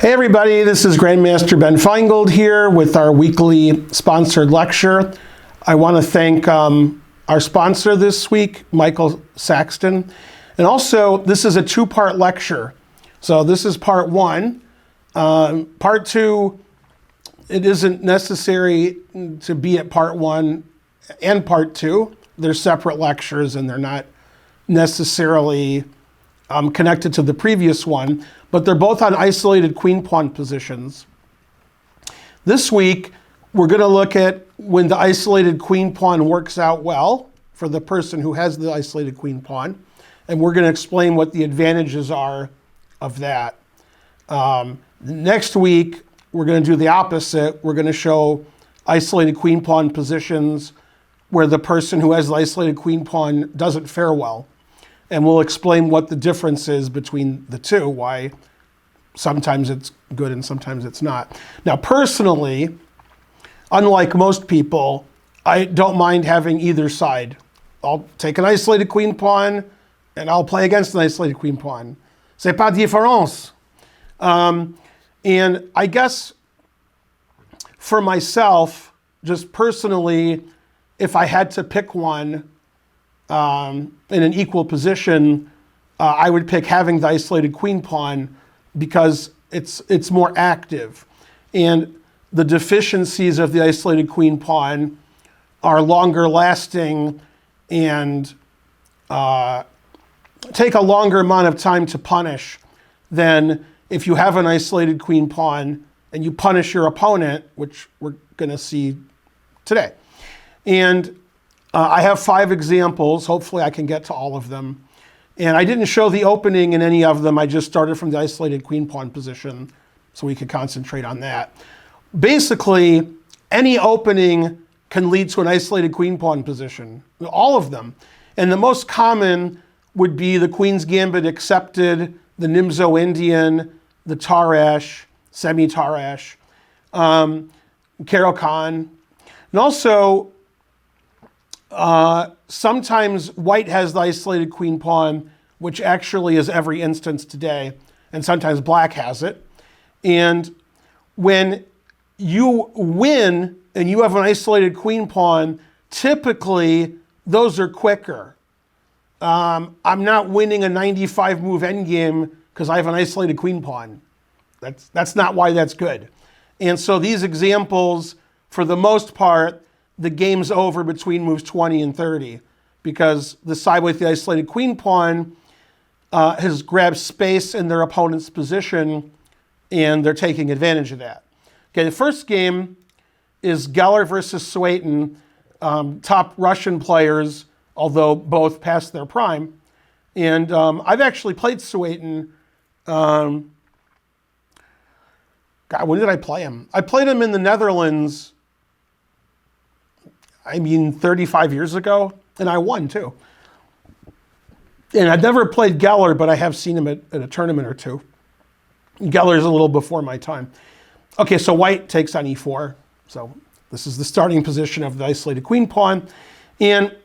Hey everybody, this is Grandmaster Ben Finegold here with our weekly sponsored lecture. I want to thank our sponsor this week, Michael Saxton. And also, this is a two-part lecture. So this is part one. Part two, it isn't necessary to be at part one and part two. They're separate lectures and they're not necessarily connected to the previous one, but they're both on isolated queen-pawn positions. This week, we're going to look at when the isolated queen-pawn works out well for the person who has the isolated queen-pawn, and we're going to explain what the advantages are of that. Next week, we're going to do the opposite. We're going to show isolated queen-pawn positions where the person who has the isolated queen-pawn doesn't fare well. And we'll explain what the difference is between the two, why sometimes it's good and sometimes it's not. Now, personally, unlike most people, I don't mind having either side. I'll take an isolated queen pawn and I'll play against an isolated queen pawn. C'est pas différence. And I guess for myself, just personally, if I had to pick one, in an equal position, I would pick having the isolated queen pawn because it's more active. And the deficiencies of the isolated queen pawn are longer lasting and take a longer amount of time to punish than if you have an isolated queen pawn and you punish your opponent, which we're going to see today. And I have 5 examples. Hopefully I can get to all of them. And I didn't show the opening in any of them. I just started from the isolated queen pawn position so we could concentrate on that. Basically, any opening can lead to an isolated queen pawn position, all of them. And the most common would be the Queen's Gambit accepted, the Nimzo Indian, the Tarash, semi-Tarash, Karo Khan. And also, sometimes white has the isolated queen pawn, which actually is every instance today, and sometimes black has it. And when you win and you have an isolated queen pawn, typically those are quicker. I'm not winning a 95 move endgame because I have an isolated queen pawn. That's not why that's good. And so these examples, for the most part, the game's over between moves 20 and 30 because the side with the isolated queen pawn has grabbed space in their opponent's position and they're taking advantage of that. Okay, the first game is Geller versus Suetin, top Russian players, although both past their prime. And I've actually played Suetin. God, when did I play him? I played him in the Netherlands 35 years ago, and I won too. And I've never played Geller, but I have seen him at a tournament or two. Geller's a little before my time. Okay, so white takes on e4. So this is the starting position of the isolated queen pawn. And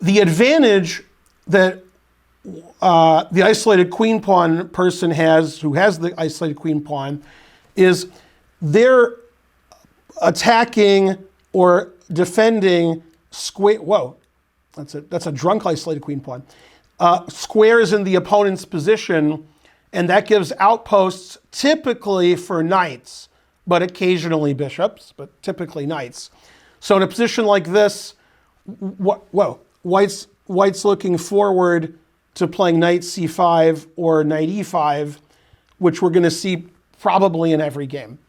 the advantage that the isolated queen pawn person has, who has the isolated queen pawn, is they're attacking or defending square. Whoa, that's a drunk isolated queen pawn. Squares in the opponent's position, and that gives outposts typically for knights, but occasionally bishops, but typically knights. So in a position like this, white's looking forward to playing knight c5 or knight e5, which we're going to see probably in every game.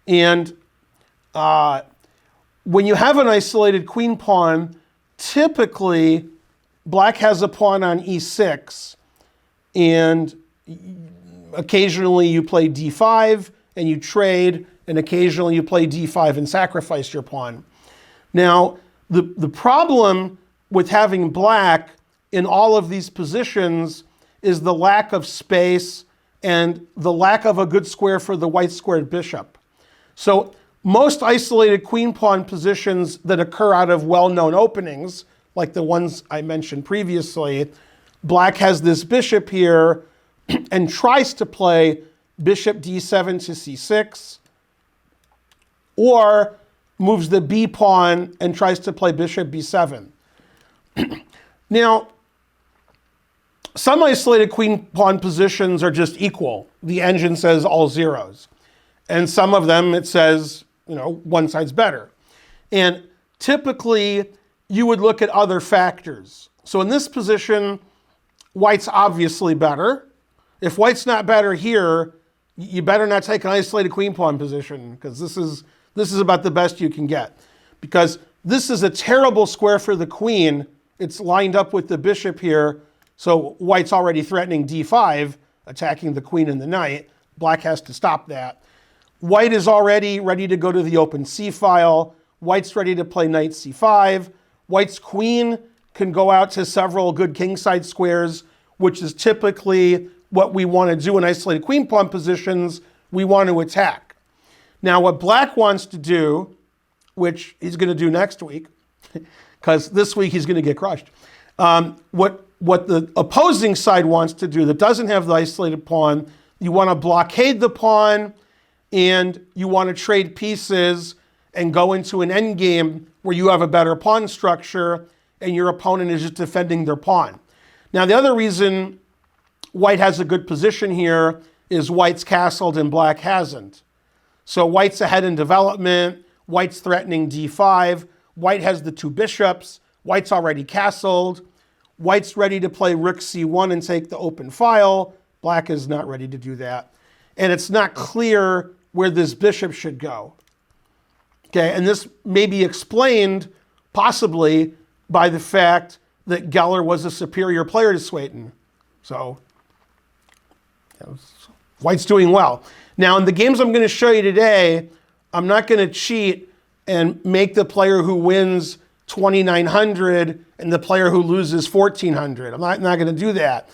And when you have an isolated queen pawn, typically black has a pawn on e6, and occasionally you play d5 and you trade, and occasionally you play d5 and sacrifice your pawn. Now, the problem with having black in all of these positions is the lack of space and the lack of a good square for the white squared bishop. So most isolated queen pawn positions that occur out of well-known openings, like the ones I mentioned previously, black has this bishop here and tries to play bishop d7 to c6, or moves the b pawn and tries to play bishop b7. Now, some isolated queen pawn positions are just equal. The engine says all zeros. And some of them it says, one side's better. And typically you would look at other factors. So in this position, white's obviously better. If white's not better here, you better not take an isolated queen pawn position, because this is about the best you can get. Because this is a terrible square for the queen. It's lined up with the bishop here. So white's already threatening d5, attacking the queen and the knight. Black has to stop that. White is already ready to go to the open c file. White's ready to play knight c5. White's queen can go out to several good kingside squares, which is typically what we want to do in isolated queen pawn positions. We want to attack. Now what black wants to do, which he's going to do next week, because this week he's going to get crushed. What the opposing side wants to do that doesn't have the isolated pawn, you want to blockade the pawn, and you want to trade pieces and go into an endgame where you have a better pawn structure and your opponent is just defending their pawn. Now the other reason white has a good position here is white's castled and black hasn't. So white's ahead in development, white's threatening d5, white has the two bishops, white's already castled, white's ready to play rook c1 and take the open file, black is not ready to do that. And it's not clear where this bishop should go. Okay, and this may be explained possibly by the fact that Geller was a superior player to Suetin. So, white's doing well. Now, in the games I'm going to show you today, I'm not going to cheat and make the player who wins 2,900 and the player who loses 1,400. I'm not going to do that.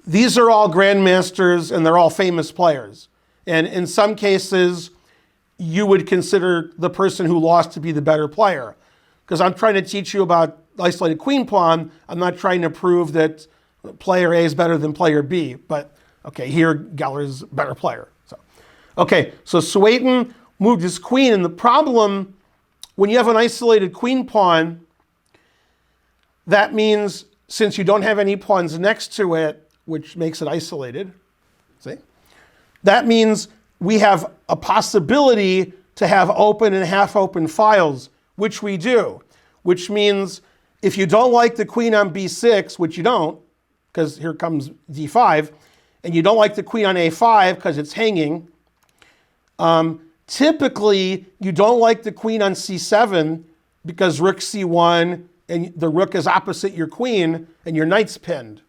These are all grandmasters and they're all famous players. And in some cases, you would consider the person who lost to be the better player. Because I'm trying to teach you about isolated queen pawn. I'm not trying to prove that player A is better than player B. But okay, here Geller's a better player. So Suetin moved his queen, and the problem when you have an isolated queen pawn, that means since you don't have any pawns next to it, which makes it isolated, see? That means we have a possibility to have open and half open files, which we do, which means if you don't like the queen on b6, which you don't, because here comes d5, and you don't like the queen on a5 because it's hanging, typically you don't like the queen on c7 because rook c1 and the rook is opposite your queen and your knight's pinned.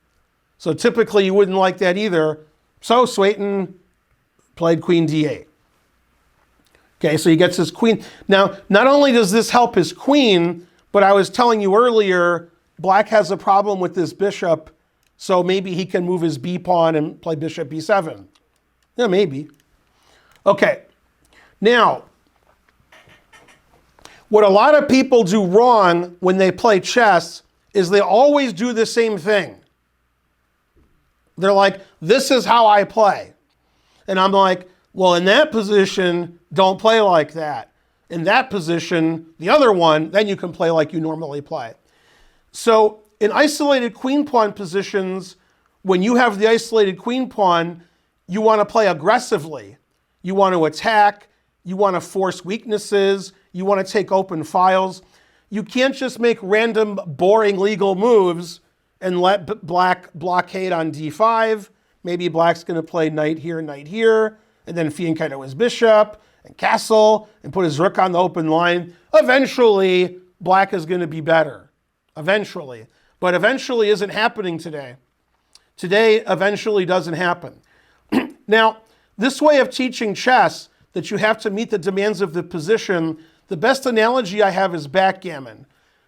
So typically you wouldn't like that either. So Suetin played queen d8. Okay, so he gets his queen. Now, not only does this help his queen, but I was telling you earlier, black has a problem with this bishop, so maybe he can move his b pawn and play bishop b7. Yeah, maybe. Okay, now, what a lot of people do wrong when they play chess is they always do the same thing. They're like, this is how I play. And I'm like, well, in that position, don't play like that. In that position, the other one, then you can play like you normally play. So in isolated queen pawn positions, when you have the isolated queen pawn, you want to play aggressively. You want to attack. You want to force weaknesses. You want to take open files. You can't just make random, boring legal moves and let black blockade on d5. Maybe black's going to play knight here, and then Finegold his bishop and castle and put his rook on the open line. Eventually, black is going to be better. Eventually. But eventually isn't happening today. Today, eventually doesn't happen. Now, this way of teaching chess, that you have to meet the demands of the position, the best analogy I have is backgammon.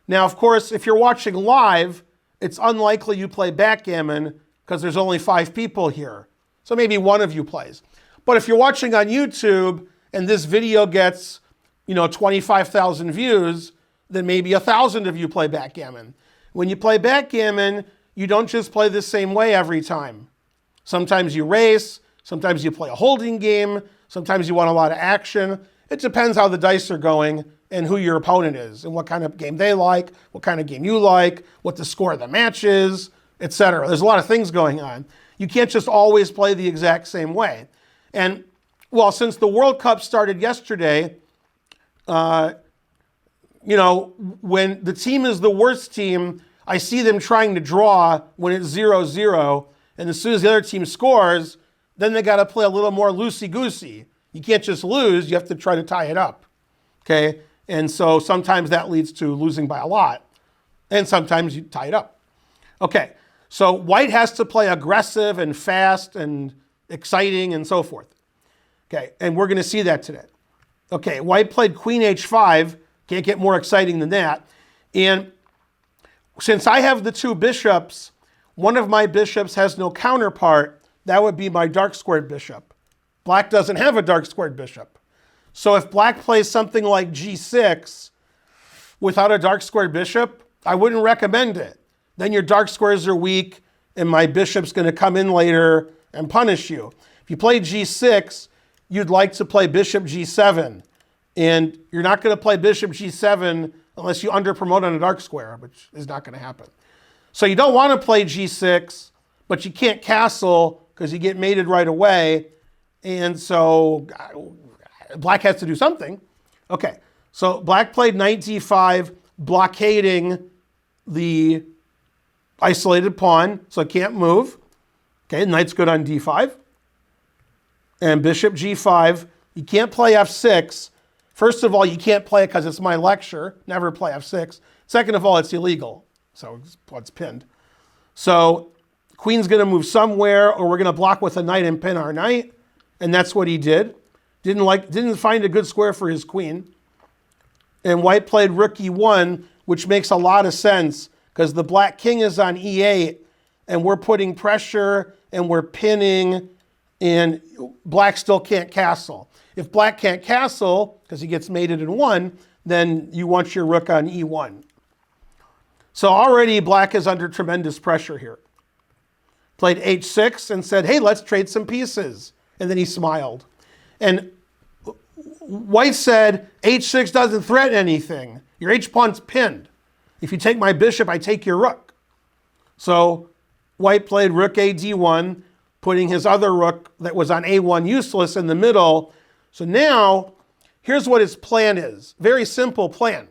Now, of course, if you're watching live, it's unlikely you play backgammon because there's only 5 people here. So maybe one of you plays. But if you're watching on YouTube and this video gets, 25,000 views, then maybe 1,000 of you play backgammon. When you play backgammon, you don't just play the same way every time. Sometimes you race, Sometimes you play a holding game. Sometimes you want a lot of action. It depends how the dice are going and who your opponent is and what kind of game they like, what kind of game you like, what the score of the match is, etc. There's a lot of things going on. You can't just always play the exact same way. And well, since the World Cup started yesterday, when the team is the worst team, I see them trying to draw when it's 0-0. And as soon as the other team scores, then they got to play a little more loosey-goosey. You can't just lose. You have to try to tie it up. Okay? And so sometimes that leads to losing by a lot. And sometimes you tie it up. Okay. So white has to play aggressive and fast and exciting and so forth. Okay. And we're going to see that today. Okay. White played queen h5. Can't get more exciting than that. And since I have the two bishops, one of my bishops has no counterpart. That would be my dark squared bishop. Black doesn't have a dark squared bishop. So if black plays something like g6 without a dark squared bishop, I wouldn't recommend it. Then your dark squares are weak and my bishop's going to come in later and punish you. If you play g6, you'd like to play bishop g7. And you're not going to play bishop g7 unless you under-promote on a dark square, which is not going to happen. So you don't want to play g6, but you can't castle because you get mated right away. And so black has to do something. Okay, so black played knight d5, blockading the isolated pawn, so it can't move. Okay, knight's good on d5. And bishop g5, you can't play f6. First of all, you can't play it because it's my lecture. Never play f6. Second of all, it's illegal. So it's pinned. So queen's going to move somewhere, or we're going to block with a knight and pin our knight. And that's what he did. Didn't find a good square for his queen. And white played rook e1, which makes a lot of sense because the black king is on e8, and we're putting pressure and we're pinning, and black still can't castle. If black can't castle, because he gets mated in 1, then you want your rook on e1. So already black is under tremendous pressure here. Played h6 and said, hey, let's trade some pieces. And then he smiled. And white said, h6 doesn't threaten anything. Your h-pawn's pinned. If you take my bishop, I take your rook. So white played rook a d1, putting his other rook that was on a1 useless in the middle. So now, here's what his plan is. Very simple plan.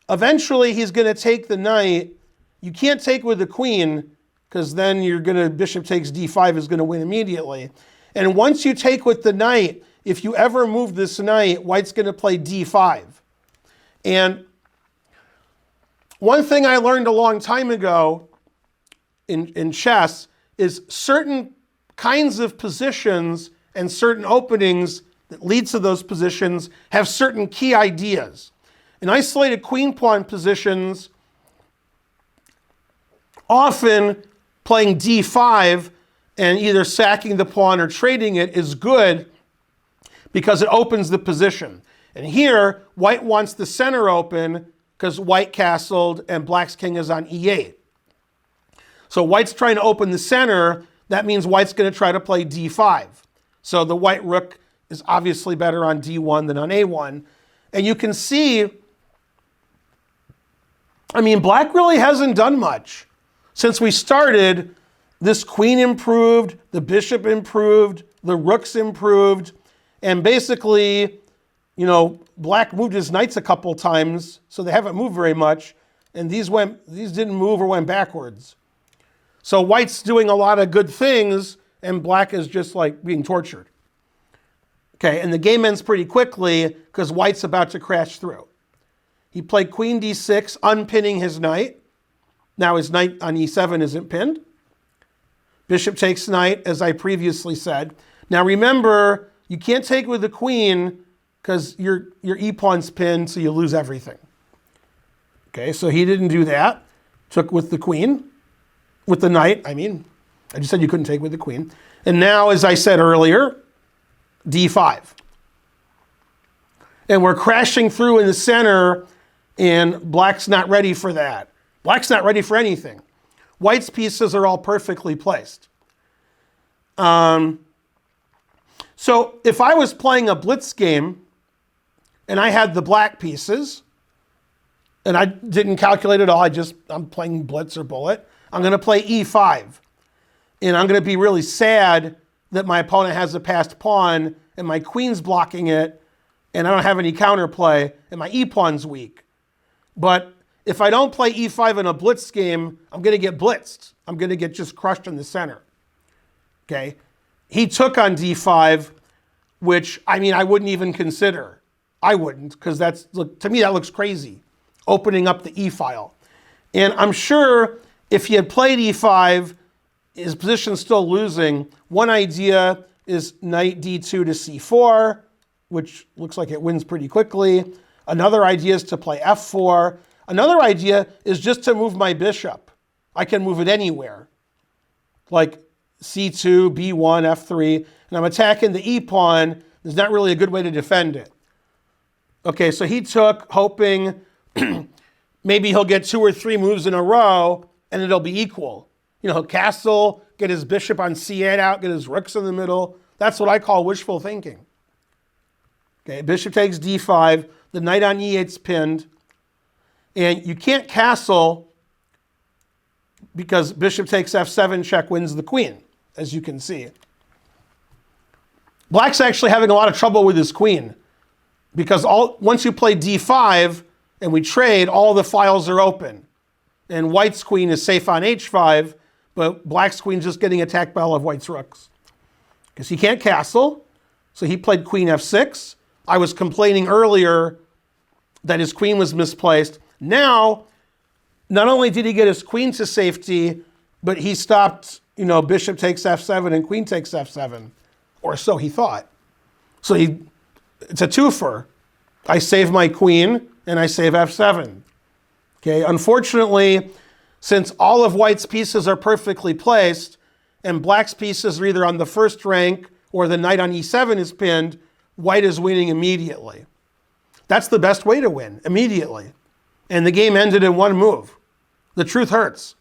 Eventually, he's going to take the knight. You can't take with the queen, because then bishop takes d5 is going to win immediately. And once you take with the knight, if you ever move this knight, white's going to play d5. And one thing I learned a long time ago in chess is certain kinds of positions and certain openings that lead to those positions have certain key ideas. In isolated queen pawn positions, often playing d5 and either sacking the pawn or trading it is good because it opens the position. And here, white wants the center open because white castled and black's king is on e8. So white's trying to open the center. That means white's going to try to play d5. So the white rook is obviously better on d1 than on a1. And you can see, black really hasn't done much. Since we started, this queen improved, the bishop improved, the rooks improved, and basically, black moved his knights a couple times, so they haven't moved very much, and these didn't move or went backwards. So white's doing a lot of good things, and black is just like being tortured. Okay, and the game ends pretty quickly because white's about to crash through. He played queen d6, unpinning his knight. Now his knight on e7 isn't pinned. Bishop takes knight, as I previously said. Now remember, you can't take with the queen because your e-pawn's pinned, so you lose everything. Okay, so he didn't do that. Took with the queen, with the knight, I just said you couldn't take with the queen. And now, as I said earlier, d5. And we're crashing through in the center, and black's not ready for that. Black's not ready for anything. White's pieces are all perfectly placed. So if I was playing a blitz game and I had the black pieces and I didn't calculate at all, I'm playing blitz or bullet, I'm going to play e5. And I'm going to be really sad that my opponent has a passed pawn and my queen's blocking it and I don't have any counterplay and my e-pawn's weak. But if I don't play e5 in a blitz game, I'm going to get blitzed. I'm going to get just crushed in the center. Okay? He took on d5, which, I wouldn't even consider. I wouldn't, because to me, that looks crazy, opening up the e-file. And I'm sure if he had played e5, his position's still losing. One idea is knight d2 to c4, which looks like it wins pretty quickly. Another idea is to play f4. Another idea is just to move my bishop. I can move it anywhere, like c2, b1, f3, and I'm attacking the e-pawn. There's not really a good way to defend it. Okay, so he took, hoping maybe he'll get 2 or 3 moves in a row and it'll be equal. He'll castle, get his bishop on c8 out, get his rooks in the middle. That's what I call wishful thinking. Okay, bishop takes d5, the knight on e8's pinned, and you can't castle because bishop takes f7 check wins the queen, as you can see. Black's actually having a lot of trouble with his queen because once you play d5 and we trade, all the files are open. And white's queen is safe on h5, but black's queen's just getting attacked by all of white's rooks. Because he can't castle, so he played queen f6. I was complaining earlier that his queen was misplaced. Now, not only did he get his queen to safety, but he stopped, bishop takes f7 and queen takes f7, or so he thought. So it's a twofer. I save my queen and I save f7. Okay, unfortunately, since all of white's pieces are perfectly placed and black's pieces are either on the first rank or the knight on e7 is pinned, white is winning immediately. That's the best way to win, immediately. And the game ended in 1 move. The truth hurts.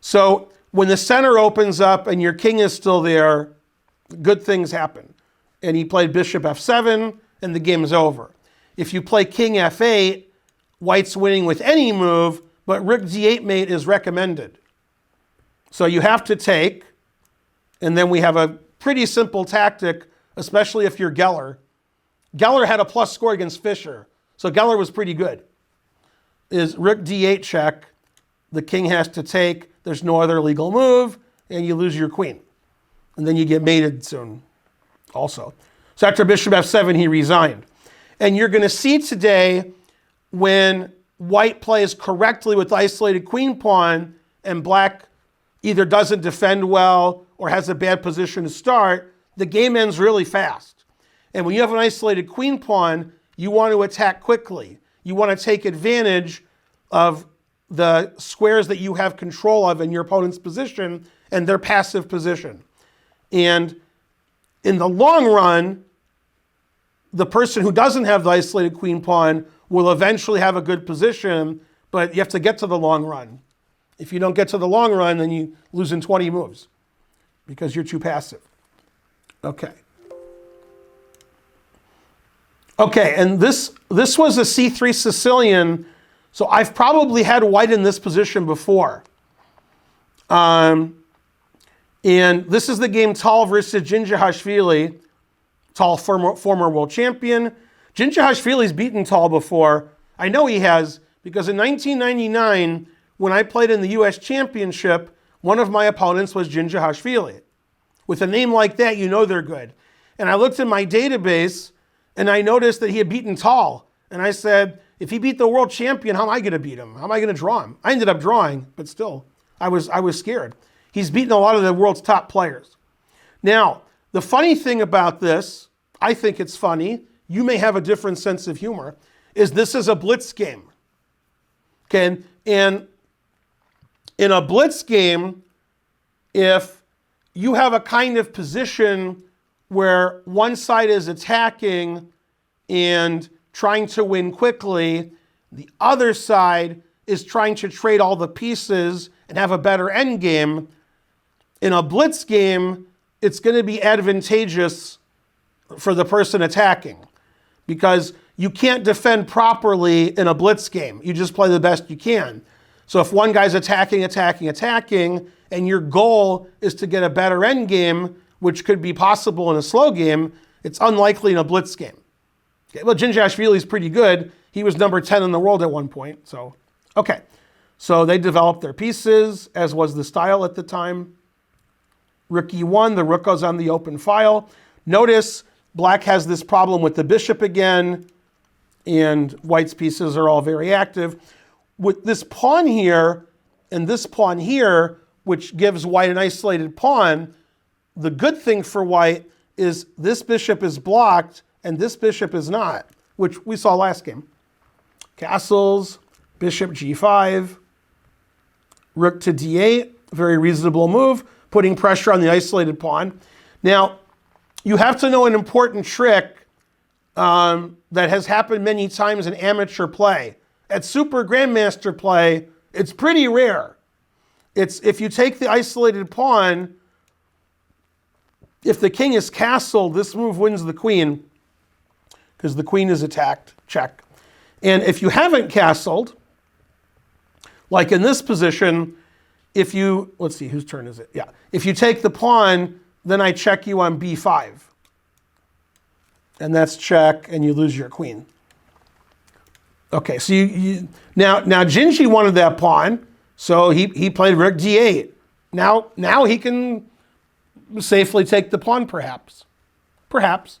So when the center opens up and your king is still there, good things happen. And he played bishop f7 and the game's over. If you play king f8, white's winning with any move, but rook d8 mate is recommended. So you have to take, and then we have a pretty simple tactic, especially if you're Geller. Geller had a plus score against Fischer, so Geller was pretty good. Is rook d8 check, the king has to take, there's no other legal move, and you lose your queen. And then you get mated soon also. So after bishop f7, he resigned. And you're going to see today when white plays correctly with isolated queen pawn and black either doesn't defend well or has a bad position to start, the game ends really fast. And when you have an isolated queen pawn, you want to attack quickly. You want to take advantage of the squares that you have control of in your opponent's position and their passive position. And in the long run, the person who doesn't have the isolated queen pawn will eventually have a good position, but you have to get to the long run. If you don't get to the long run, then you lose in 20 moves because you're too passive. Okay. Okay, and this was a c3 Sicilian, so I've probably had white in this position before. And this is the game Tal versus Dzindzichashvili. Tal, former world champion. Dzindzichashvili's beaten Tal before. I know he has, because in 1999, when I played in the US Championship, one of my opponents was Dzindzichashvili. With a name like that, you know they're good. And I looked in my database, and I noticed that he had beaten Tal. And I said, if he beat the world champion, how am I going to beat him? How am I going to draw him? I ended up drawing, but still, I was scared. He's beaten a lot of the world's top players. Now, the funny thing about this, I think it's funny, you may have a different sense of humor, is this is a blitz game. Okay, and in a blitz game, if you have a kind of position where one side is attacking and trying to win quickly, the other side is trying to trade all the pieces and have a better end game. In a blitz game, it's going to be advantageous for the person attacking, because you can't defend properly in a blitz game. You just play the best you can. So if one guy's attacking, and your goal is to get a better end game, which could be possible in a slow game, it's unlikely in a blitz game. Okay, well, Dzindzichashvili is pretty good. He was number 10 in the world at one point. So, okay. So they developed their pieces, as was the style at the time. Rook e1, the rook goes on the open file. Notice black has this problem with the bishop again, and white's pieces are all very active. With this pawn here and this pawn here, which gives white an isolated pawn, the good thing for white is this bishop is blocked and this bishop is not, which we saw last game. Castles, bishop g5, rook to d8, very reasonable move, putting pressure on the isolated pawn. Now, you have to know an important trick that has happened many times in amateur play. At Super Grandmaster play, it's pretty rare. It's if you take the isolated pawn, if the king is castled, this move wins the queen, because the queen is attacked, check. And if you haven't castled, like in this position, if you, let's see, whose turn is it? Yeah. If you take the pawn, then I check you on b5. And that's check, and you lose your queen. Okay, so now Dzingi wanted that pawn, so he played rook d8. Now he can safely take the pawn, perhaps. Perhaps.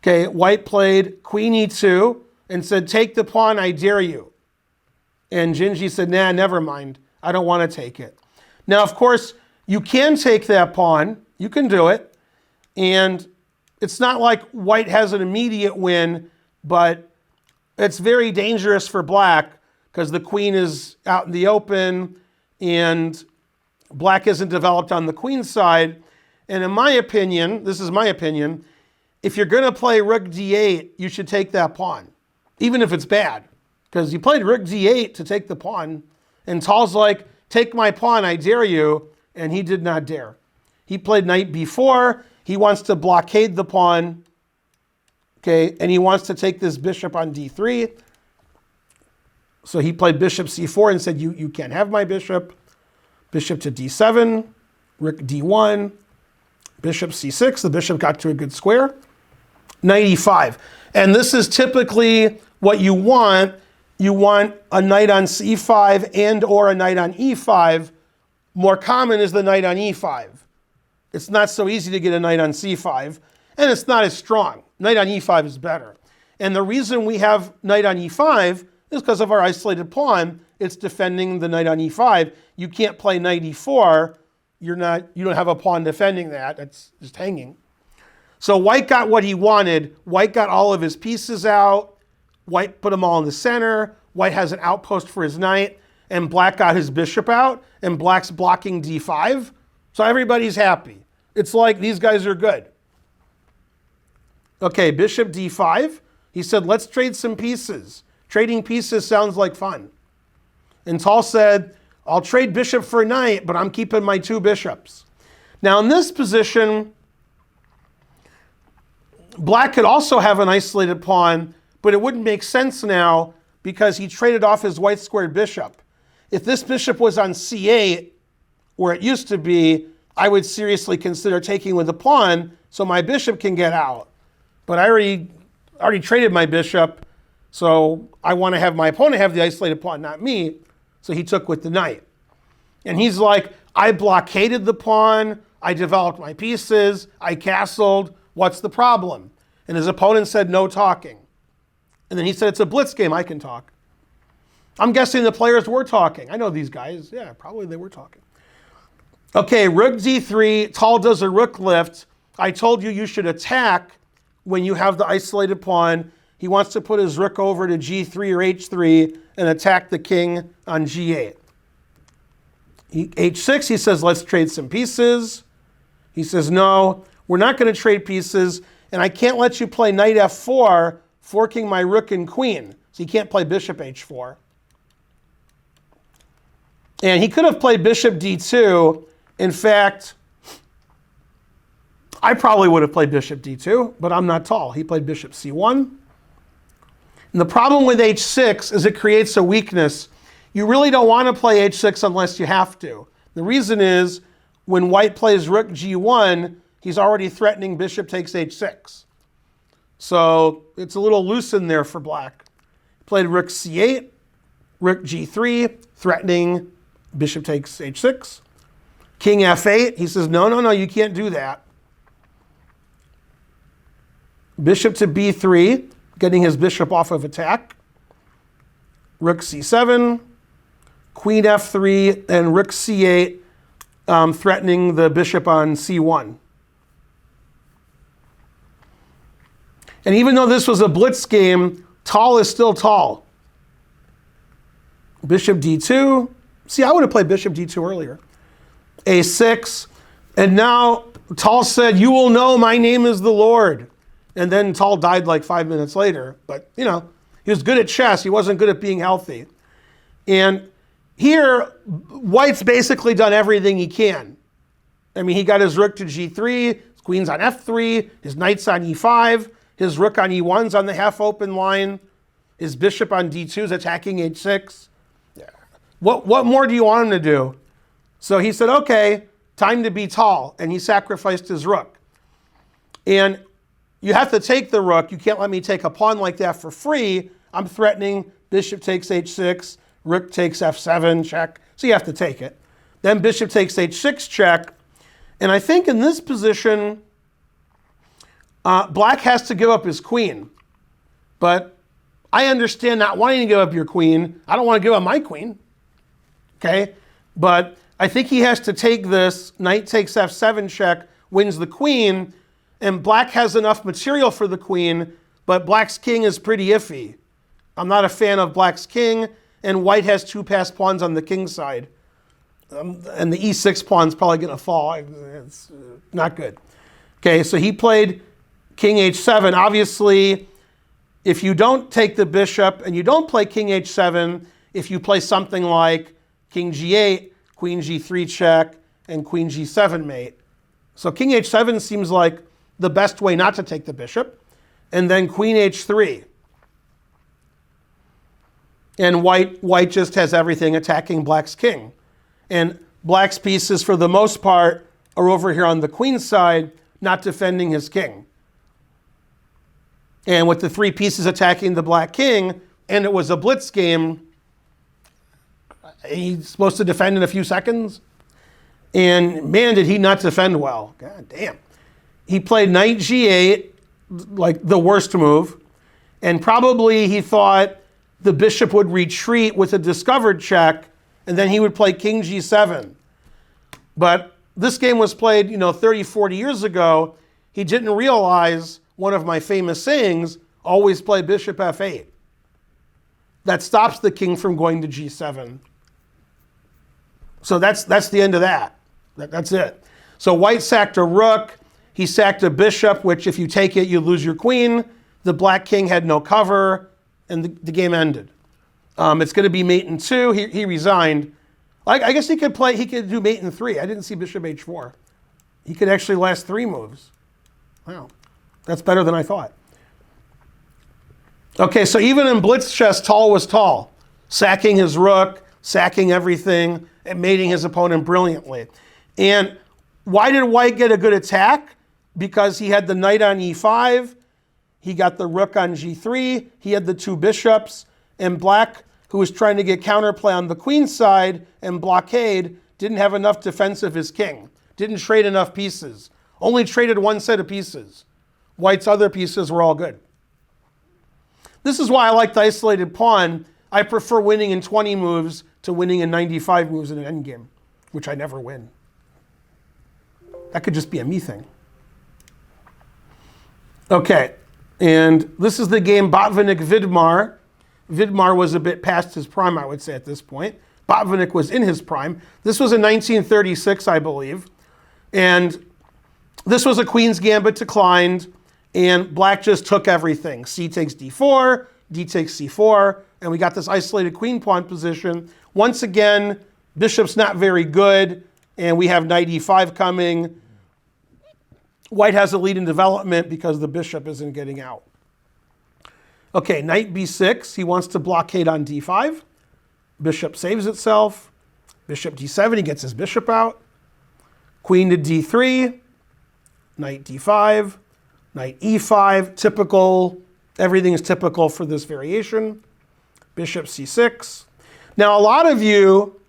Okay, white played queen e2 and said, take the pawn, I dare you. And Dzingi said, nah, never mind. I don't want to take it. Now, of course, you can take that pawn. You can do it. And it's not like white has an immediate win, but it's very dangerous for black because the queen is out in the open and black isn't developed on the queen side. And in my opinion, this is my opinion, if you're going to play rook d8, you should take that pawn, even if it's bad. Because you played rook d8 to take the pawn, and Tal's like, take my pawn, I dare you, and he did not dare. He played knight b4. He wants to blockade the pawn, okay, and he wants to take this bishop on d3. So he played bishop c4 and said, you can't have my bishop. Bishop to d7, rook d1, bishop c6. The bishop got to a good square. Knight e5. And this is typically what you want. You want a knight on c5 and or a knight on e5. More common is the knight on e5. It's not so easy to get a knight on c5, and it's not as strong. Knight on e5 is better. And the reason we have knight on e5 is because of our isolated pawn. It's defending the knight on e5. You can't play knight e4. You don't have a pawn defending that. It's just hanging. So white got what he wanted. White got all of his pieces out. White put them all in the center. White has an outpost for his knight. And black got his bishop out. And black's blocking d5. So everybody's happy. It's like these guys are good. Okay, bishop d5. He said, let's trade some pieces. Trading pieces sounds like fun. And Tal said, I'll trade bishop for knight, but I'm keeping my two bishops. Now in this position, black could also have an isolated pawn, but it wouldn't make sense now because he traded off his white squared bishop. If this bishop was on c8, where it used to be, I would seriously consider taking with the pawn so my bishop can get out. But I already traded my bishop, so I want to have my opponent have the isolated pawn, not me. So he took with the knight. And he's like, I blockaded the pawn, I developed my pieces, I castled, what's the problem? And his opponent said, no talking. And then he said, it's a blitz game, I can talk. I'm guessing the players were talking. I know these guys, yeah, probably they were talking. Okay, rook d3, Tal does a rook lift. I told you you should attack when you have the isolated pawn. He wants to put his rook over to g3 or h3 and attack the king on g8. H6, he says, let's trade some pieces. He says, no, we're not going to trade pieces, and I can't let you play knight f4, forking my rook and queen. So you can't play bishop h4. And he could have played bishop d2. In fact, I probably would have played bishop d2, but I'm not tall. He played bishop c1. And the problem with h6 is it creates a weakness. You really don't want to play h6 unless you have to. The reason is when white plays rook g1, he's already threatening bishop takes h6. So it's a little loose in there for black. Played rook c8, rook g3, threatening bishop takes h6. King f8, he says, no, you can't do that. Bishop to b3, getting his bishop off of attack. Rook c7, queen f3, and rook c8, threatening the bishop on c1. And even though this was a blitz game, tall is still tall. Bishop d2. See, I would have played bishop d2 earlier. a6. And now Tall said, "You will know my name is the Lord." And then Tall died like 5 minutes later. But, you know, he was good at chess. He wasn't good at being healthy. And here, White's basically done everything he can. I mean, he got his rook to g3, his queen's on f3, his knight's on e5, his rook on e1's on the half-open line, his bishop on d2 is attacking h6. What more do you want him to do? So he said, okay, time to be tall, and he sacrificed his rook. And you have to take the rook. You can't let me take a pawn like that for free. I'm threatening bishop takes h6, rook takes f7, check. So you have to take it. Then bishop takes h6, check. And I think in this position, black has to give up his queen. But I understand not wanting to give up your queen. I don't want to give up my queen. Okay? But I think he has to take this. Knight takes f7 check, wins the queen, and black has enough material for the queen, but black's king is pretty iffy. I'm not a fan of black's king, and white has two passed pawns on the king side. And the e6 pawn's probably going to fall. It's not good. Okay, so he played king h7. Obviously, if you don't take the bishop and you don't play king h7, if you play something like king g8, queen g3 check, and queen g7 mate. So king h7 seems like the best way not to take the bishop. And then queen h3. And white just has everything attacking black's king. And black's pieces, for the most part, are over here on the queen side, not defending his king. And with the three pieces attacking the black king, and it was a blitz game, he's supposed to defend in a few seconds. And man, did he not defend well. God damn. He played knight g8, like the worst move. And probably he thought the bishop would retreat with a discovered check, and then he would play king g7. But this game was played, 30, 40 years ago. He didn't realize one of my famous sayings, always play bishop f8. That stops the king from going to g7. So that's the end of that. That's it. So white sacked a rook. He sacked a bishop, which if you take it, you lose your queen. The black king had no cover, and the game ended. It's going to be mate in 2. He resigned. I guess he could do mate in 3. I didn't see bishop h4. He could actually last 3 moves. Wow. That's better than I thought. Okay, so even in blitz chess, Tall was tall. Sacking his rook, sacking everything, and mating his opponent brilliantly. And why did white get a good attack? Because he had the knight on e5, he got the rook on g3, he had the 2 bishops, and black, who was trying to get counterplay on the queen side and blockade, didn't have enough defense of his king. Didn't trade enough pieces. Only traded 1 set of pieces. White's other pieces were all good. This is why I like the isolated pawn. I prefer winning in 20 moves to winning in 95 moves in an endgame, which I never win. That could just be a me thing. Okay, and this is the game Botvinnik Vidmar. Vidmar was a bit past his prime, I would say, at this point. Botvinnik was in his prime. This was in 1936, I believe. And this was a queen's gambit declined, and black just took everything. C takes d4, d takes c4, and we got this isolated queen pawn position. Once again, bishop's not very good, and we have knight e5 coming. White has a lead in development because the bishop isn't getting out. Okay, knight b6. He wants to blockade on d5. Bishop saves itself. Bishop d7. He gets his bishop out. Queen to d3. Knight d5. Knight e5. Typical. Everything is typical for this variation. Bishop c6. Now, a lot of you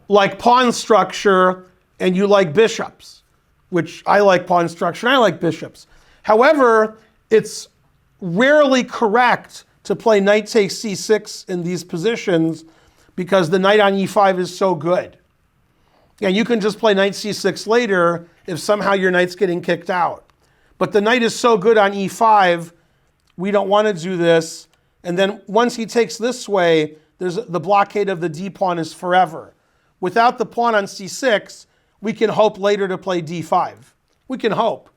like pawn structure and you like bishops, which I like pawn structure and I like bishops. However, it's rarely correct to play knight takes c6 in these positions because the knight on e5 is so good. And you can just play knight c6 later if somehow your knight's getting kicked out. But the knight is so good on e5, we don't want to do this. And then once he takes this way, there's the blockade of the d pawn is forever. Without the pawn on c6, we can hope later to play d5. We can hope.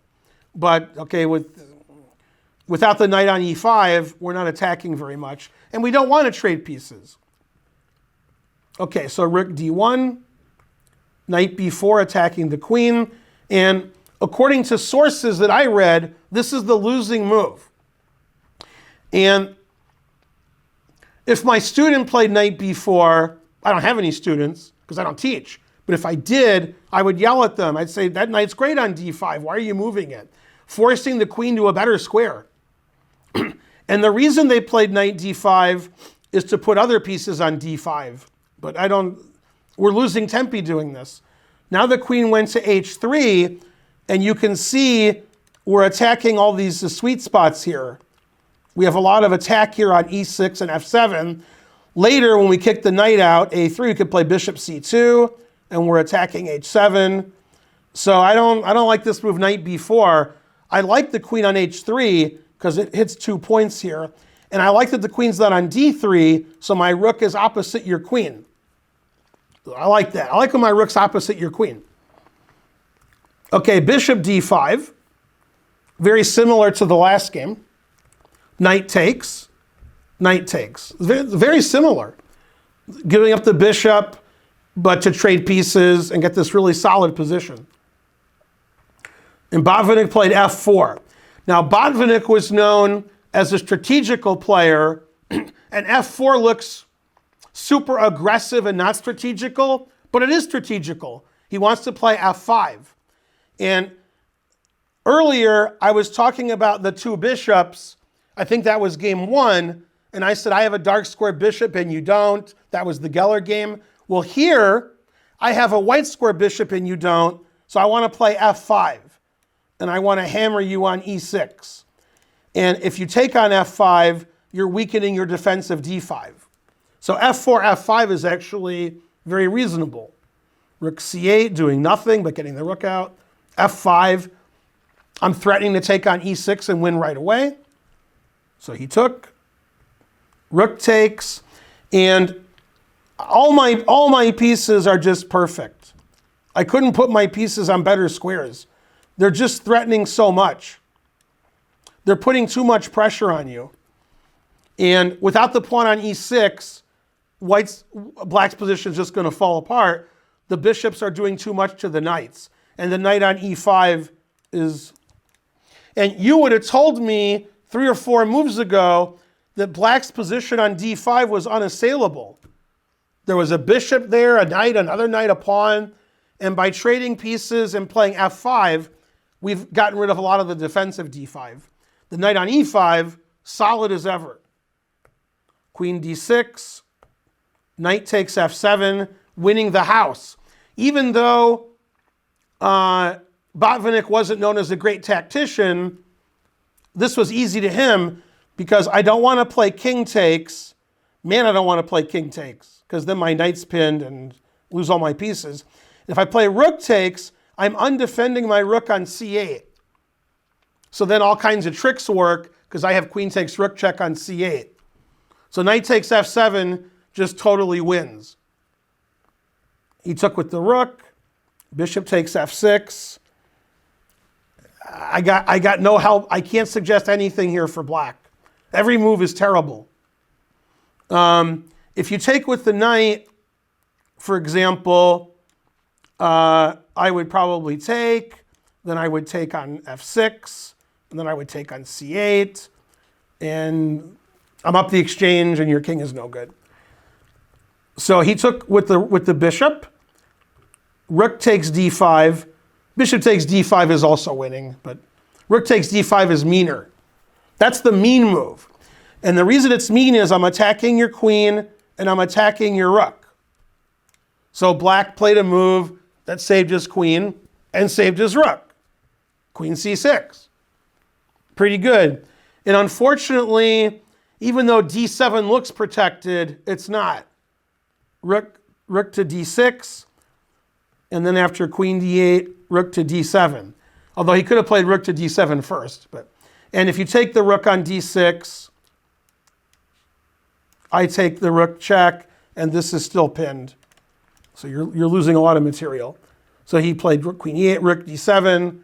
But okay, without the knight on e5, we're not attacking very much. And we don't want to trade pieces. Okay, so rook d1, knight b4 attacking the queen. And according to sources that I read, this is the losing move. And if my student played knight b4, I don't have any students because I don't teach. But if I did, I would yell at them. I'd say, that knight's great on d5. Why are you moving it? Forcing the queen to a better square. And the reason they played knight d5 is to put other pieces on d5. But we're losing tempi doing this. Now the queen went to h3, and you can see we're attacking all these sweet spots here. We have a lot of attack here on e6 and f7. Later, when we kick the knight out, a3, we could play bishop c2, and we're attacking h7. So I don't like this move, knight b4. I like the queen on h3 because it hits 2 points here. And I like that the queen's not on d3, so my rook is opposite your queen. I like that. I like when my rook's opposite your queen. Okay, bishop d5. Very similar to the last game. Knight takes. Knight takes. Very similar. Giving up the bishop, but to trade pieces and get this really solid position. And Botvinnik played f4. Now, Botvinnik was known as a strategical player, and f4 looks super aggressive and not strategical, but it is strategical. He wants to play f5. And earlier, I was talking about the two bishops. I think that was game 1. And I said, I have a dark square bishop and you don't. That was the Geller game. Well, here, I have a white square bishop and you don't. So I want to play f5. And I want to hammer you on e6. And if you take on f5, you're weakening your defensive d5. So f4, f5 is actually very reasonable. Rook c8, doing nothing but getting the rook out. f5, I'm threatening to take on e6 and win right away. So he took. Rook takes. And all my pieces are just perfect. I couldn't put my pieces on better squares. They're just threatening so much. They're putting too much pressure on you. And without the pawn on e6, black's position is just going to fall apart. The bishops are doing too much to the knights. And the knight on e5 is... And you would have told me 3 or 4 moves ago that black's position on d5 was unassailable. There was a bishop there, a knight, another knight, a pawn. And by trading pieces and playing f5, we've gotten rid of a lot of the defensive d5. The knight on e5, solid as ever. Queen d6, knight takes f7, winning the house. Even though Botvinnik wasn't known as a great tactician, this was easy to him because I don't want to play king takes. Man, I don't want to play king takes because then my knight's pinned and lose all my pieces. If I play rook takes, I'm undefending my rook on c8. So then all kinds of tricks work because I have queen takes rook check on c8. So knight takes f7 just totally wins. He took with the rook. Bishop takes f6. I got no help. I can't suggest anything here for black. Every move is terrible. If you take with the knight, for example, I would probably take. then I would take on f6, and then I would take on c8, and I'm up the exchange, and your king is no good. So he took with the bishop. Rook takes d5. Bishop takes d5 is also winning, but rook takes d5 is meaner. That's the mean move. And the reason it's mean is I'm attacking your queen and I'm attacking your rook. So black played a move that saved his queen and saved his rook. Queen c6. Pretty good. And unfortunately, even though d7 looks protected, it's not. Rook to d6, and then after queen d8, rook to d7. Although he could have played rook to d7 first. And if you take the rook on d6, I take the rook check, and this is still pinned. So you're losing a lot of material. So he played rook queen e8, rook d7.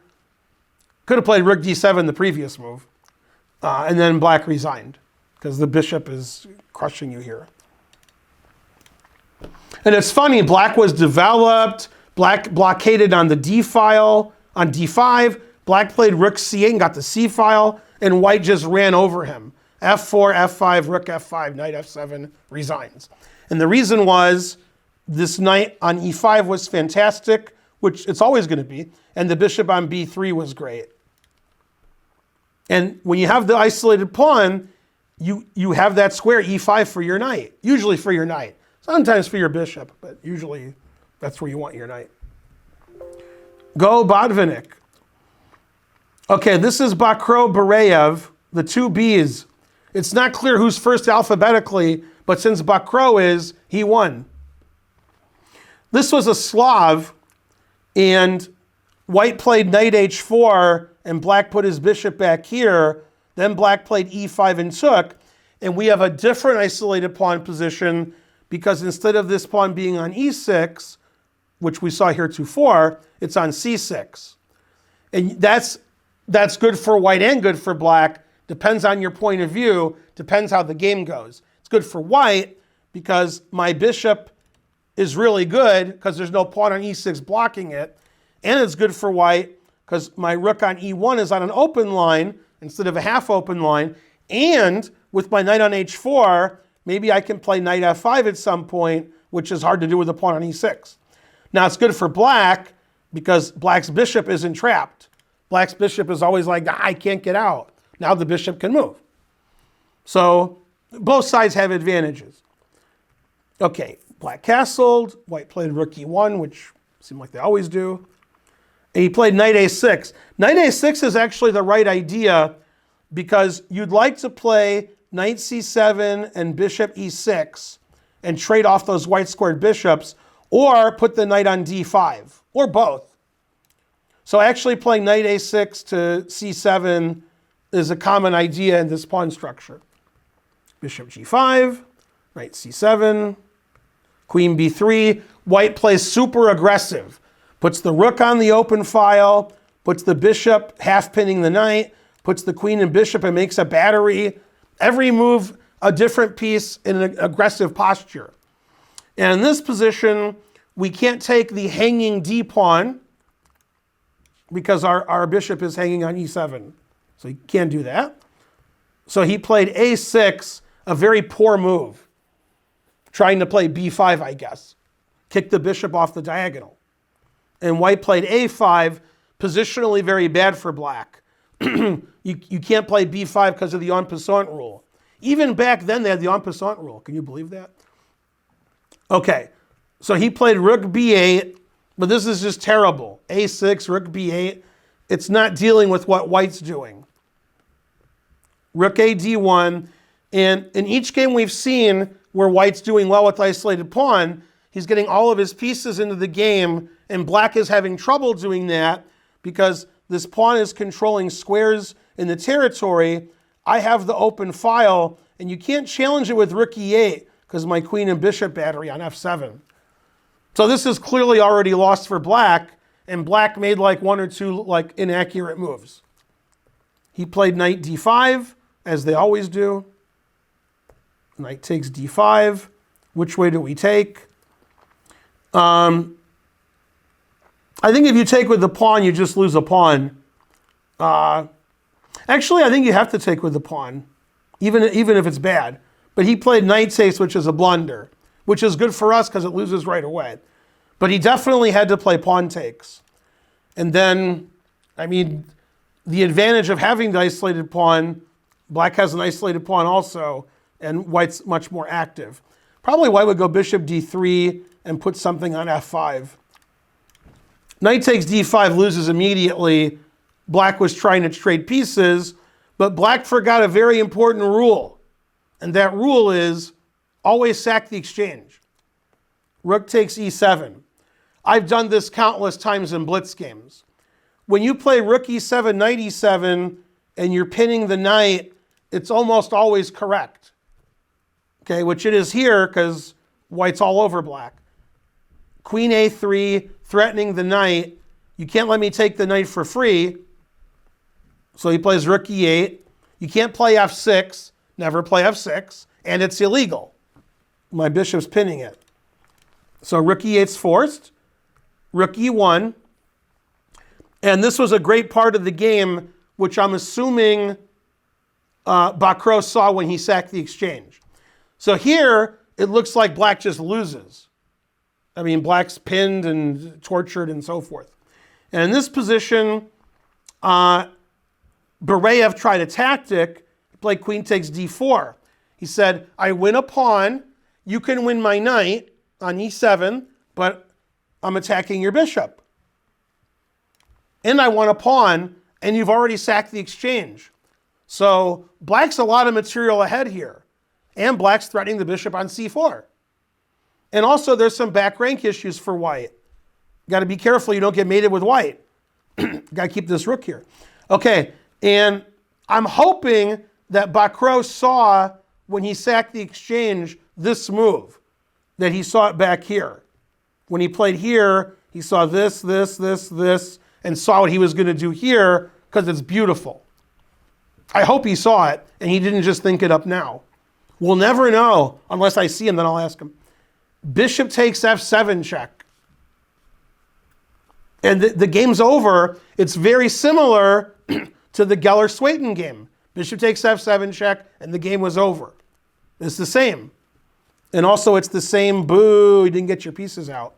Could have played rook d7 the previous move. And then black resigned, because the bishop is crushing you here. And it's funny, black was developed, black blockaded on the d file, on d5, black played rook c8 and got the c file, and white just ran over him. f4, f5, rook f5, knight f7, resigns. And the reason was this knight on e5 was fantastic, which it's always going to be, and the bishop on b3 was great. And when you have the isolated pawn, you have that square e5 for your knight, usually for your knight. Sometimes for your bishop, but usually that's where you want your knight. Go Botvinnik. Okay, this is Bacrot, Bareev, the two Bs. It's not clear who's first alphabetically, but since Bacrot is, he won. This was a Slav, and white played knight h4, and black put his bishop back here. Then black played e5 and took, and we have a different isolated pawn position because instead of this pawn being on e6, which we saw heretofore, it's on c6. And that's good for white and good for black. Depends on your point of view, depends how the game goes. It's good for white because my bishop is really good because there's no pawn on e6 blocking it. And it's good for white because my rook on e1 is on an open line instead of a half open line. And with my knight on h4, maybe I can play knight f5 at some point, which is hard to do with a pawn on e6. Now it's good for black because black's bishop isn't trapped. Black's bishop is always like, I can't get out. Now the bishop can move. So both sides have advantages. Okay, black castled, white played rook e1, which seemed like they always do. And he played knight a6. Knight a6 is actually the right idea because you'd like to play knight c7 and bishop e6 and trade off those white squared bishops, or put the knight on d5, or both. So actually playing knight a6 to c7 is a common idea in this pawn structure. Bishop g5, knight c7, queen b3. White plays super aggressive. Puts the rook on the open file, puts the bishop half pinning the knight, puts the queen and bishop and makes a battery. Every move, a different piece in an aggressive posture. And in this position, we can't take the hanging d pawn because our bishop is hanging on e7. So he can't do that. So he played a6, a very poor move. Trying to play b5, I guess. Kick the bishop off the diagonal. And white played a5, positionally very bad for black. You can't play b5 because of the en passant rule. Even back then, they had the en passant rule. Can you believe that? Okay, so he played rook b8, but this is just terrible. a6, rook b8. It's not dealing with what white's doing. Rook a d1. And in each game we've seen where white's doing well with the isolated pawn, he's getting all of his pieces into the game, and black is having trouble doing that because this pawn is controlling squares in the territory. I have the open file, and you can't challenge it with rook e8 because my queen and bishop battery on f7. So this is clearly already lost for black, and black made like one or two like inaccurate moves. He played knight d5, as they always do. Knight takes d5. Which way do we take? I think if you take with the pawn, you just lose a pawn. Actually, I think you have to take with the pawn, even if it's bad. But he played knight takes, which is a blunder, which is good for us because it loses right away. But he definitely had to play pawn takes. And then, I mean, the advantage of having the isolated pawn, black has an isolated pawn also, and white's much more active. Probably white would go bishop d3 and put something on f5. Knight takes d5, loses immediately. Black was trying to trade pieces, but black forgot a very important rule. And that rule is always sack the exchange. Rook takes e7. I've done this countless times in blitz games. When you play rook e7, knight e7, and you're pinning the knight, it's almost always correct. Okay, which it is here because white's all over black. Queen a3, threatening the knight. You can't let me take the knight for free. So he plays rook e8. You can't play f6. Never play f6. And it's illegal. My bishop's pinning it. So rook e8's forced. Rook e1. And this was a great part of the game, which I'm assuming Bacrot saw when he sacked the exchange. So here, it looks like black just loses. I mean, black's pinned and tortured and so forth. And in this position, Bareev tried a tactic. He played queen takes d4. He said, I win a pawn. You can win my knight on e7, but I'm attacking your bishop. And I want a pawn, and you've already sacked the exchange. So black's a lot of material ahead here. And black's threatening the bishop on c4. And also there's some back rank issues for white. Got to be careful you don't get mated with white. Got to keep this rook here. Okay, and I'm hoping that Bacrot saw when he sacked the exchange this move, that he saw it back here. When he played here, he saw this, and saw what he was going to do here because it's beautiful. I hope he saw it and he didn't just think it up now. We'll never know unless I see him, then I'll ask him. Bishop takes f7 check. And the game's over. It's very similar to the Geller-Suetin game. Bishop takes f7 check and the game was over. It's the same. And also it's the same, boo, you didn't get your pieces out.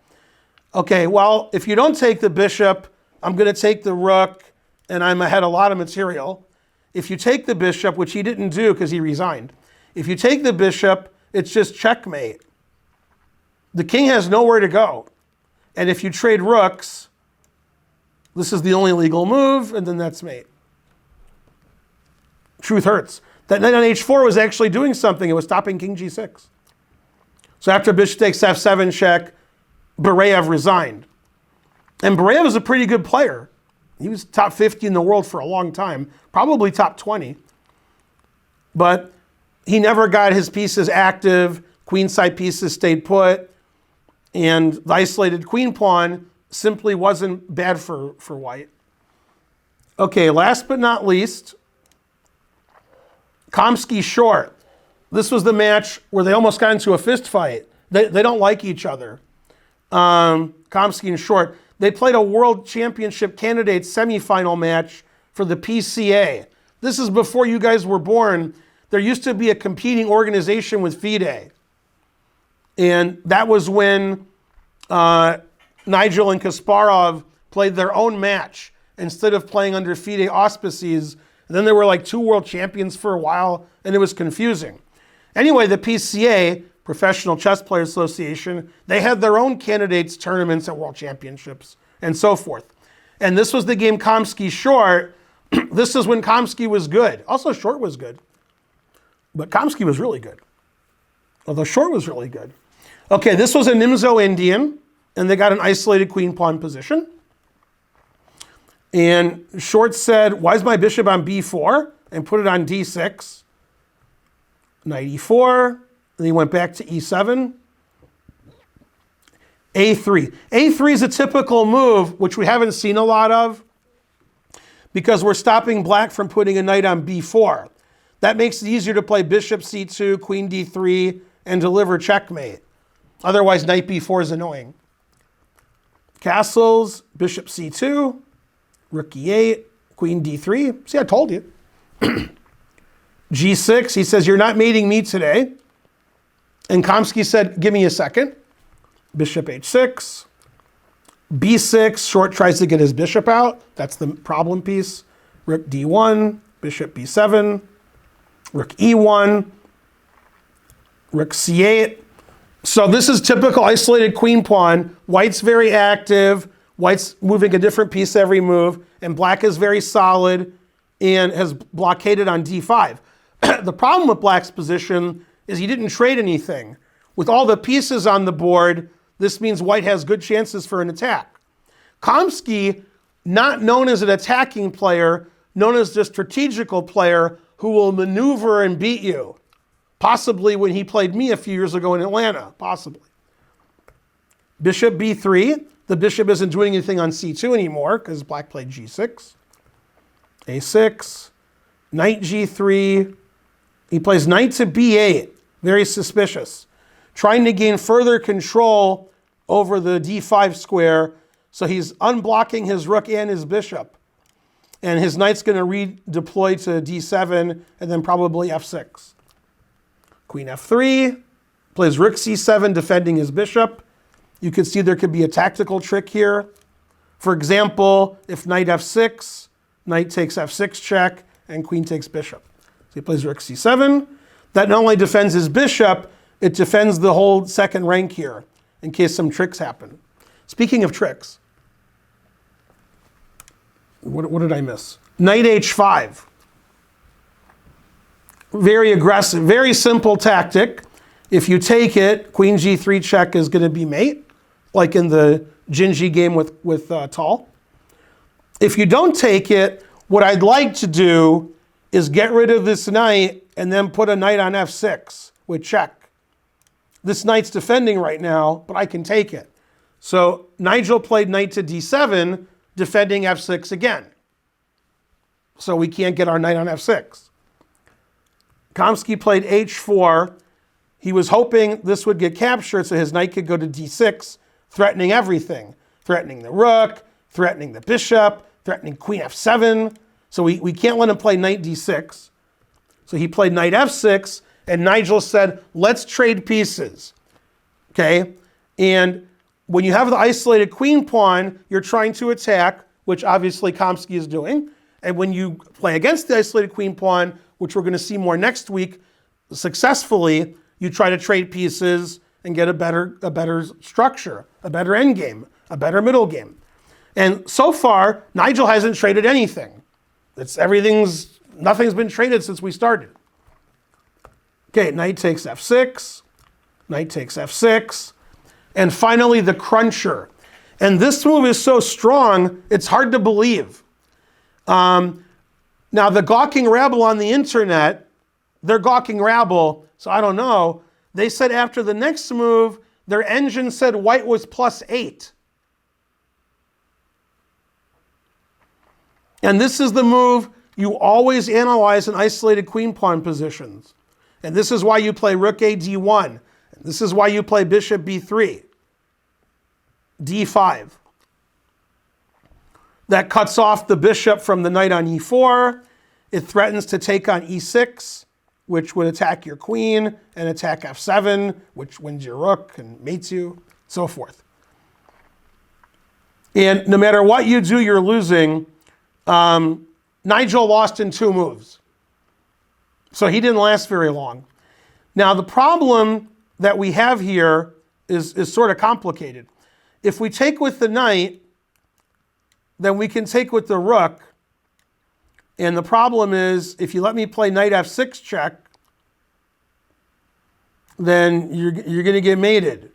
Okay, well, if you don't take the bishop, I'm going to take the rook and I'm ahead a lot of material. If you take the bishop, which he didn't do because he resigned, if you take the bishop, it's just checkmate. The king has nowhere to go. And if you trade rooks, this is the only legal move, and then that's mate. Truth hurts. That knight on h4 was actually doing something. It was stopping king g6. So after bishop takes f7 check, Bareev resigned. And Bareev is a pretty good player. He was top 50 in the world for a long time, probably top 20. But he never got his pieces active. Queenside pieces stayed put. And the isolated queen pawn simply wasn't bad for white. Okay, last but not least, Kamsky short. This was the match where they almost got into a fist fight. They don't like each other. Kamsky and short. They played a world championship candidates semifinal match for the PCA. This is before you guys were born. There used to be a competing organization with FIDE. And that was when Nigel and Kasparov played their own match instead of playing under FIDE auspices. And then there were like two world champions for a while, and it was confusing. Anyway, the PCA, Professional Chess Players Association, they had their own candidates tournaments at world championships and so forth. And this was the game Kamsky short. This is when Kamsky was good. Also, short was good. But Kamsky was really good. Although short was really good. Okay, this was a Nimzo Indian, and they got an isolated queen pawn position. And short said, why is my bishop on b4? And put it on d6. Knight e4. Then he went back to e7. a3. a3 is a typical move, which we haven't seen a lot of, because we're stopping black from putting a knight on b4. That makes it easier to play bishop c2, queen d3, and deliver checkmate. Otherwise, knight b4 is annoying. Castles, bishop c2, rook e8, queen d3. See, I told you. g6, he says, you're not mating me today. And Kamsky said, give me a second. Bishop h6, b6, short tries to get his bishop out. That's the problem piece. Rook d1, bishop b7, rook e1, rook c8. So this is typical isolated queen pawn. White's very active. White's moving a different piece every move. And black is very solid and has blockaded on d5. The problem with black's position is he didn't trade anything. With all the pieces on the board, this means white has good chances for an attack. Kamsky, not known as an attacking player, known as the strategical player who will maneuver and beat you. Possibly when he played me a few years ago in Atlanta, possibly. Bishop b3. The bishop isn't doing anything on c2 anymore because black played g6. a6. Knight g3. He plays knight to b8. Very suspicious. Trying to gain further control over the d5 square. So he's unblocking his rook and his bishop. And his knight's going to redeploy to d7 and then probably f6. Queen f3, plays rook c7, defending his bishop. You can see there could be a tactical trick here. For example, if knight f6, knight takes f6 check, and queen takes bishop. So he plays rook c7. That not only defends his bishop, it defends the whole second rank here, in case some tricks happen. Speaking of tricks, what did I miss? Knight h5. Very aggressive, very simple tactic. If you take it, queen g3 check is going to be mate, like in the Dzindzichashvili game with Tal. If you don't take it, what I'd like to do is get rid of this knight and then put a knight on f6 with check. This knight's defending right now, but I can take it. So Nigel played knight to d7, defending f6 again. So we can't get our knight on f6. Kamsky played h4. He was hoping this would get captured so his knight could go to d6, threatening everything. Threatening the rook, threatening the bishop, threatening queen f7. So we can't let him play knight d6. So he played knight f6, and Nigel said, let's trade pieces. Okay? And when you have the isolated queen pawn, you're trying to attack, which obviously Kamsky is doing. And when you play against the isolated queen pawn, which we're going to see more next week, successfully, you try to trade pieces and get a better structure, a better end game, a better middle game. And so far, Nigel hasn't traded anything. Nothing's been traded since we started. Okay, knight takes f6, knight takes f6, and finally the cruncher. And this move is so strong, it's hard to believe. Now, the gawking rabble on the internet, they're gawking rabble, so I don't know. They said after the next move, their engine said white was +8. And this is the move you always analyze in isolated queen pawn positions. And this is why you play rook a d1. And this is why you play bishop b3, d5. That cuts off the bishop from the knight on e4. It threatens to take on e6, which would attack your queen, and attack f7, which wins your rook and mates you, so forth. And no matter what you do, you're losing. Nigel lost in 2 moves. So he didn't last very long. Now, the problem that we have here is sort of complicated. If we take with the knight, then we can take with the rook. And the problem is, if you let me play knight f6 check, then you're going to get mated.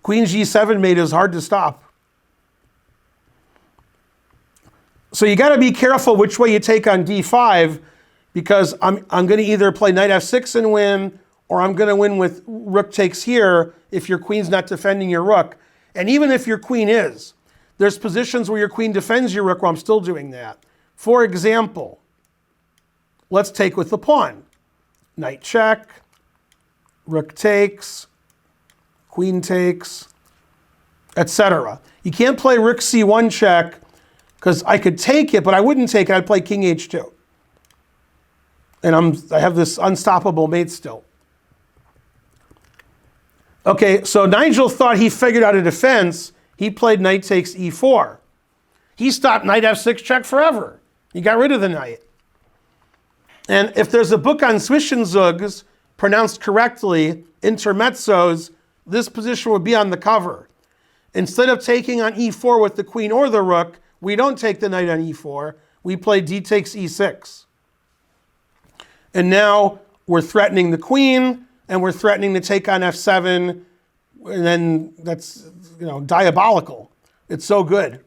Queen g7 mate is hard to stop. So you got to be careful which way you take on d5, because I'm going to either play knight f6 and win, or I'm going to win with rook takes here if your queen's not defending your rook. And even if your queen is, there's positions where your queen defends your rook while I'm still doing that. For example, let's take with the pawn. Knight check, rook takes, queen takes, etc. You can't play rook c1 check, because I could take it, but I wouldn't take it. I'd play king h2. And I have this unstoppable mate still. Okay, so Nigel thought he figured out a defense. He played knight takes e4. He stopped knight f6 check forever. He got rid of the knight. And if there's a book on Zwischenzugs pronounced correctly, intermezzos, this position would be on the cover. Instead of taking on e4 with the queen or the rook, we don't take the knight on e4. We play d takes e6. And now we're threatening the queen, and we're threatening to take on f7, and then that's, diabolical. It's so good.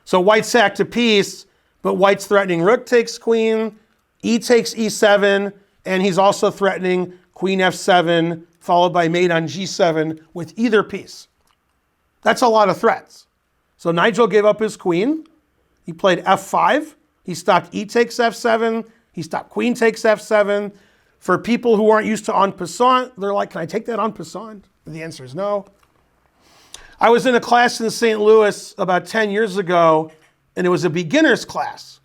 So white sacked a piece, but white's threatening rook takes queen, e takes e7, and he's also threatening queen f7, followed by mate on g7 with either piece. That's a lot of threats. So Nigel gave up his queen. He played f5. He stopped e takes f7. He stopped queen takes f7. For people who aren't used to en passant, they're like, can I take that en passant? And the answer is no. I was in a class in St. Louis about 10 years ago, and it was a beginner's class.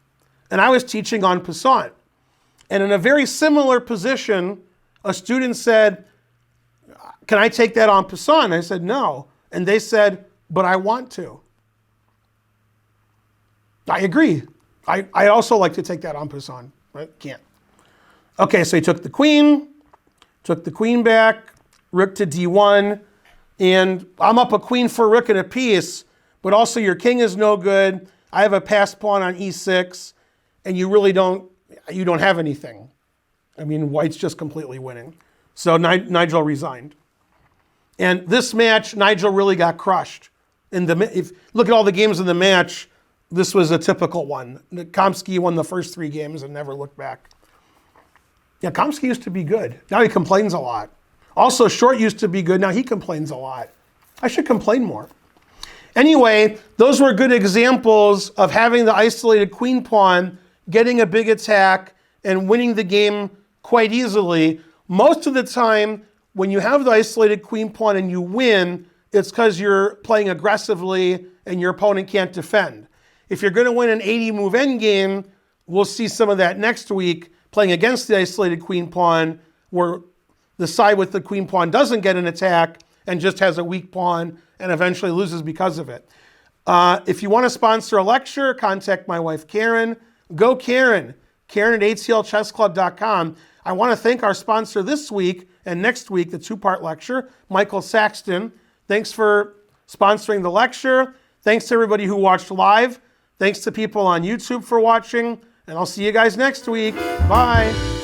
And I was teaching en passant. And in a very similar position, a student said, can I take that en passant? I said, no. And they said, but I want to. I agree. I also like to take that en passant, but can't. Okay, so he took the queen back, rook to d1, and I'm up a queen for a rook and a piece, but also your king is no good. I have a passed pawn on e6, and you really don't have anything. I mean, white's just completely winning. So Nigel resigned. And this match, Nigel really got crushed. If look at all the games in the match, this was a typical one. Kamsky won the first 3 games and never looked back. Yeah, Kamsky used to be good. Now he complains a lot. Also, Short used to be good. Now he complains a lot. I should complain more. Anyway, those were good examples of having the isolated queen pawn, getting a big attack, and winning the game quite easily. Most of the time, when you have the isolated queen pawn and you win, it's because you're playing aggressively and your opponent can't defend. If you're going to win an 80-move endgame, we'll see some of that next week, playing against the isolated queen pawn, where the side with the queen pawn doesn't get an attack and just has a weak pawn and eventually loses because of it. If you want to sponsor a lecture, contact my wife, Karen. Go Karen. Karen at atlchessclub.com. I want to thank our sponsor this week and next week, the 2-part lecture, Michael Saxton. Thanks for sponsoring the lecture. Thanks to everybody who watched live. Thanks to people on YouTube for watching. And I'll see you guys next week. Bye.